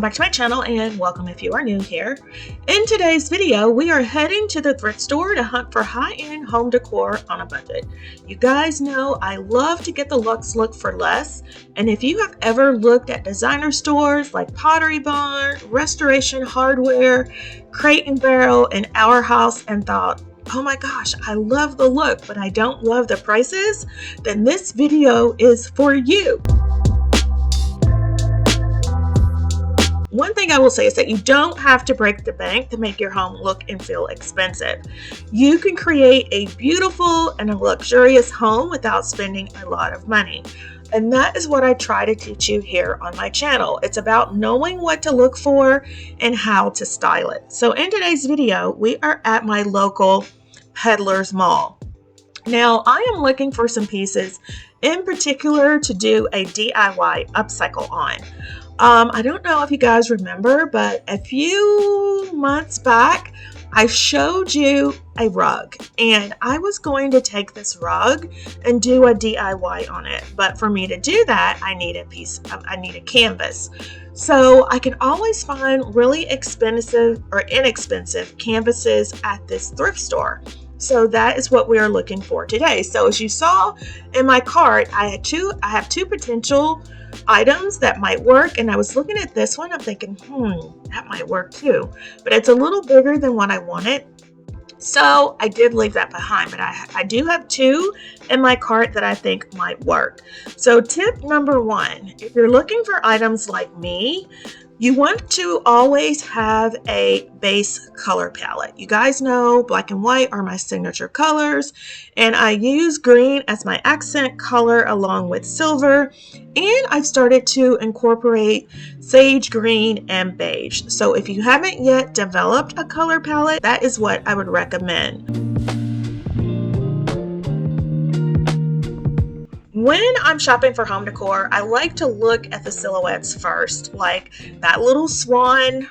back to my channel and welcome if you are new here. In today's video, we are heading to the thrift store to hunt for high-end home decor on a budget. You guys know I love to get the Luxe look for less, and if you have ever looked at designer stores like Pottery Barn, Restoration Hardware, Crate and Barrel, and Our House and thought, oh my gosh, I love the look, but I don't love the prices, then this video is for you. One thing I will say is that you don't have to break the bank to make your home look and feel expensive. You can create a beautiful and a luxurious home without spending a lot of money. And that is what I try to teach you here on my channel. It's about knowing what to look for and how to style it. So in today's video, we are at my local Peddler's Mall. Now, I am looking for some pieces in particular to do a DIY upcycle on. I don't know if you guys remember, but a few months back, I showed you a rug, and I was going to take this rug and do a DIY on it. But for me to do that, I need a canvas. So I can always find really expensive or inexpensive canvases at this thrift store. So that is what we are looking for today. So as you saw in my cart, I have two potential items that might work, and I was looking at this one. I'm thinking, that might work too, but it's a little bigger than what I wanted. So I did leave that behind, but I do have two in my cart that I think might work. So tip number one, if you're looking for items like me, you want to always have a base color palette. You guys know black and white are my signature colors, and I use green as my accent color along with silver, and I've started to incorporate sage green and beige. So if you haven't yet developed a color palette, that is what I would recommend. When I'm shopping for home decor, I like to look at the silhouettes first, like that little swan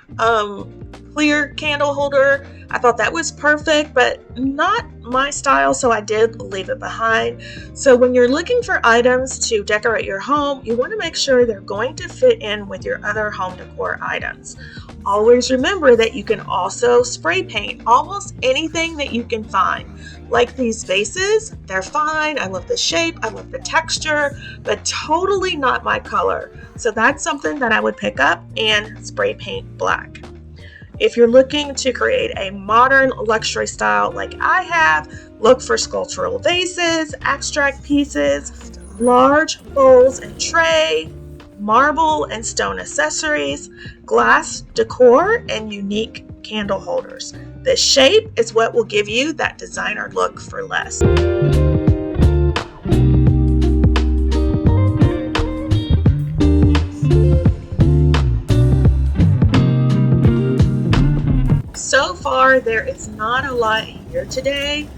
clear candle holder. I thought that was perfect, but not my style, so I did leave it behind. So when you're looking for items to decorate your home, you want to make sure they're going to fit in with your other home decor items. Always remember that you can also spray paint almost anything that you can find. Like these vases, they're fine. I love the shape, I love the texture, but totally not my color. So that's something that I would pick up and spray paint black. If you're looking to create a modern luxury style like I have, look for sculptural vases, abstract pieces, large bowls and tray, marble and stone accessories, glass decor, and unique candle holders. The shape is what will give you that designer look for less. So far, there is not a lot here today.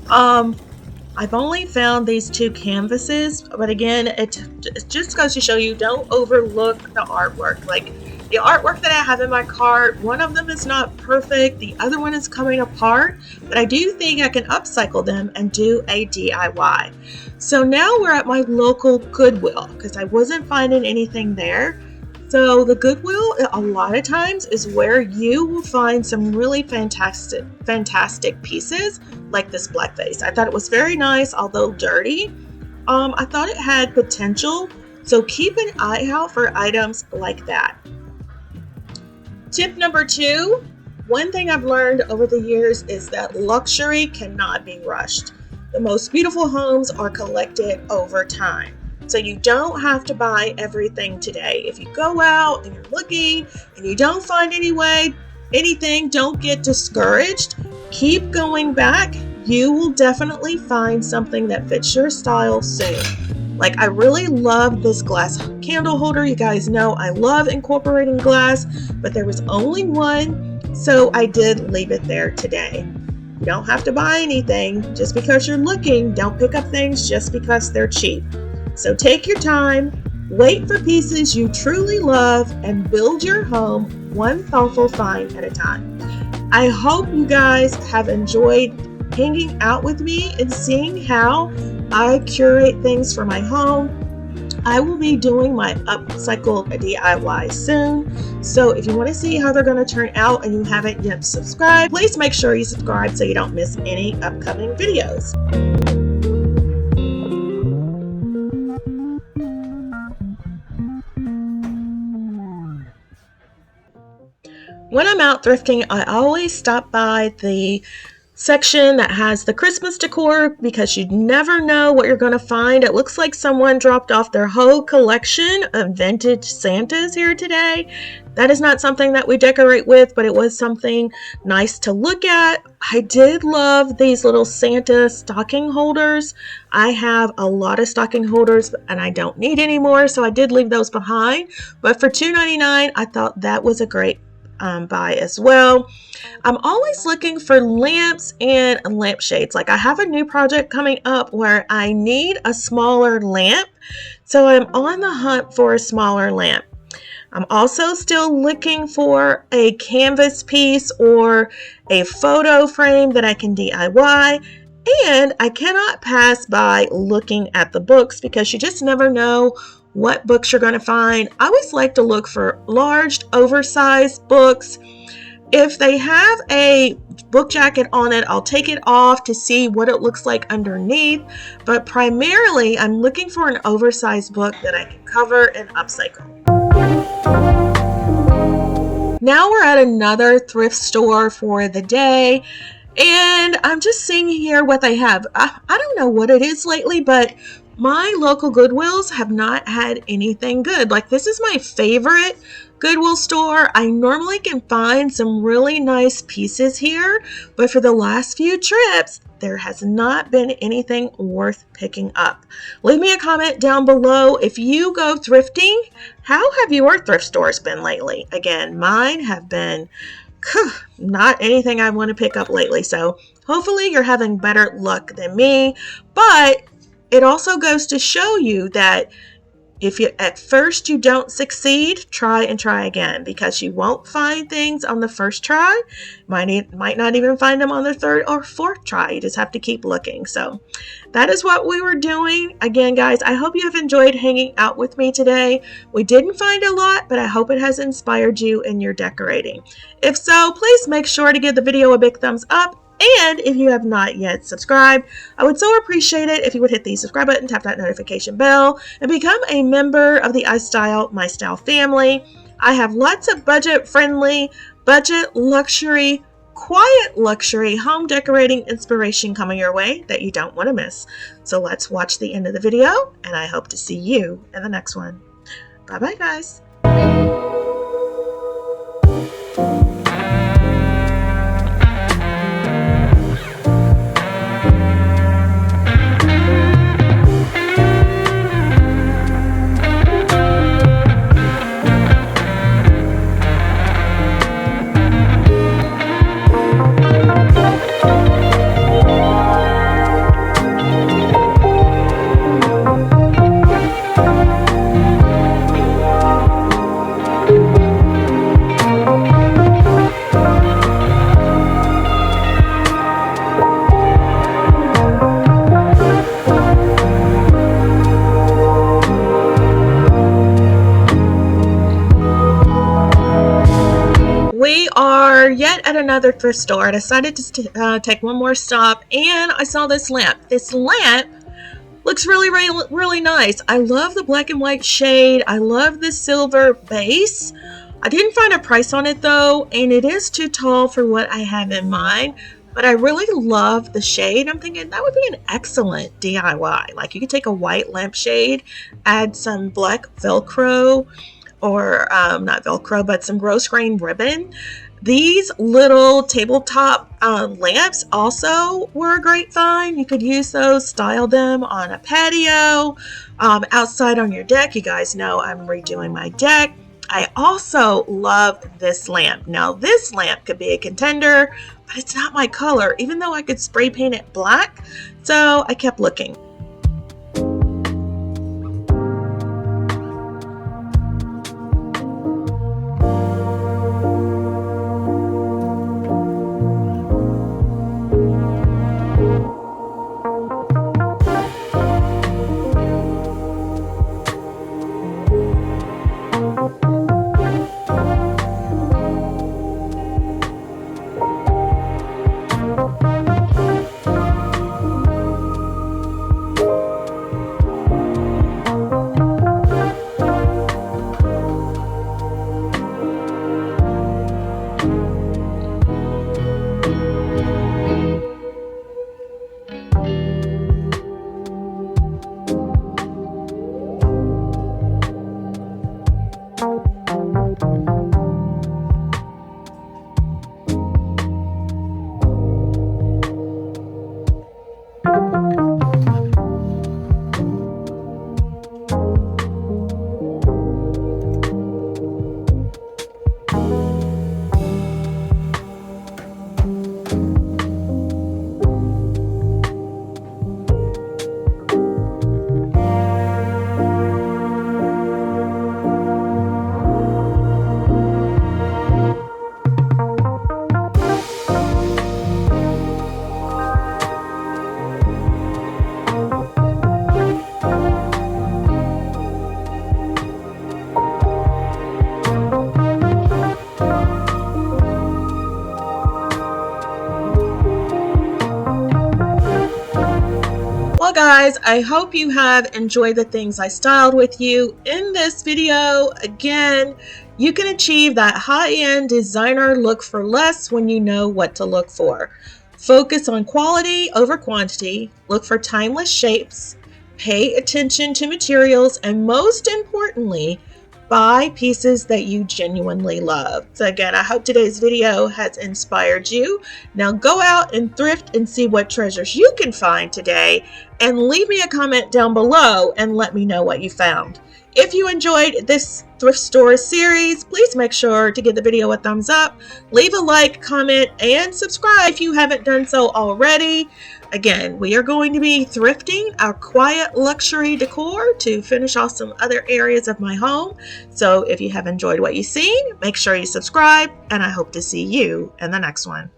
I've only found these two canvases, but again, it just goes to show you, don't overlook the artwork. Like the artwork that I have in my cart, one of them is not perfect, the other one is coming apart, but I do think I can upcycle them and do a DIY. So now we're at my local Goodwill because I wasn't finding anything there. So the Goodwill, a lot of times, is where you will find some really fantastic pieces like this black vase. I thought it was very nice, although dirty. I thought it had potential, so keep an eye out for items like that. Tip number two, one thing I've learned over the years is that luxury cannot be rushed. The most beautiful homes are collected over time. So you don't have to buy everything today. If you go out and you're looking and you don't find anything, don't get discouraged. Keep going back. You will definitely find something that fits your style soon. Like I really love this glass candle holder. You guys know I love incorporating glass, but there was only one, so I did leave it there today. You don't have to buy anything. Just because you're looking, don't pick up things just because they're cheap. So take your time, wait for pieces you truly love, and build your home one thoughtful find at a time. I hope you guys have enjoyed hanging out with me and seeing how I curate things for my home. I will be doing my upcycle DIY soon. So if you want to see how they're going to turn out and you haven't yet subscribed, please make sure you subscribe so you don't miss any upcoming videos. When I'm out thrifting, I always stop by the section that has the Christmas decor because you never know what you're going to find. It looks like someone dropped off their whole collection of vintage Santas here today. That is not something that we decorate with, but it was something nice to look at. I did love these little Santa stocking holders. I have a lot of stocking holders and I don't need any more, so I did leave those behind. But for $2.99, I thought that was a great buy as well. I'm always looking for lamps and lampshades. Like I have a new project coming up where I need a smaller lamp, so I'm on the hunt for a smaller lamp. I'm also still looking for a canvas piece or a photo frame that I can DIY. And I cannot pass by looking at the books because you just never know what books you're going to find. I always like to look for large, oversized books. If they have a book jacket on it, I'll take it off to see what it looks like underneath. But primarily, I'm looking for an oversized book that I can cover and upcycle. Now we're at another thrift store for the day. And I'm just seeing here what they have. I don't know what it is lately, but my local Goodwills have not had anything good. Like this is my favorite Goodwill store. I normally can find some really nice pieces here, but for the last few trips, there has not been anything worth picking up. Leave me a comment down below. If you go thrifting, how have your thrift stores been lately? Again, mine have been not anything I want to pick up lately. So hopefully you're having better luck than me, but it also goes to show you that if you at first you don't succeed, try and try again, because you won't find things on the first try. Might not even find them on the third or fourth try. You just have to keep looking. So that is what we were doing. Again, guys, I hope you have enjoyed hanging out with me today. We didn't find a lot, but I hope it has inspired you in your decorating. If so, please make sure to give the video a big thumbs up. And if you have not yet subscribed, I would so appreciate it if you would hit the subscribe button, tap that notification bell, and become a member of the iStylEmystyle family. I have lots of budget-friendly, budget luxury, quiet luxury home decorating inspiration coming your way that you don't want to miss. So let's watch the end of the video, and I hope to see you in the next one. Bye-bye, guys. We are yet at another thrift store. I decided to take one more stop, and I saw this lamp. This lamp looks really nice. I love the black and white shade. I love the silver base. I didn't find a price on it though, and it is too tall for what I have in mind. But I really love the shade. I'm thinking that would be an excellent DIY. Like you could take a white lampshade, add some black Velcro, or not Velcro, but some rose grain ribbon. These little tabletop lamps also were a great find. You could use those, style them on a patio, outside on your deck. You guys know I'm redoing my deck. I also love this lamp. Now this lamp could be a contender, but it's not my color, even though I could spray paint it black. So I kept looking. Well guys, I hope you have enjoyed the things I styled with you in this video. Again, you can achieve that high-end designer look for less when you know what to look for. Focus on quality over quantity, look for timeless shapes, pay attention to materials, and most importantly, buy pieces that you genuinely love. So again, I hope today's video has inspired you. Now go out and thrift and see what treasures you can find today, and leave me a comment down below and let me know what you found. If you enjoyed this thrift store series, please make sure to give the video a thumbs up, leave a like, comment, and subscribe if you haven't done so already. Again, we are going to be thrifting our quiet luxury decor to finish off some other areas of my home. So if you have enjoyed what you've seen, make sure you subscribe, and I hope to see you in the next one.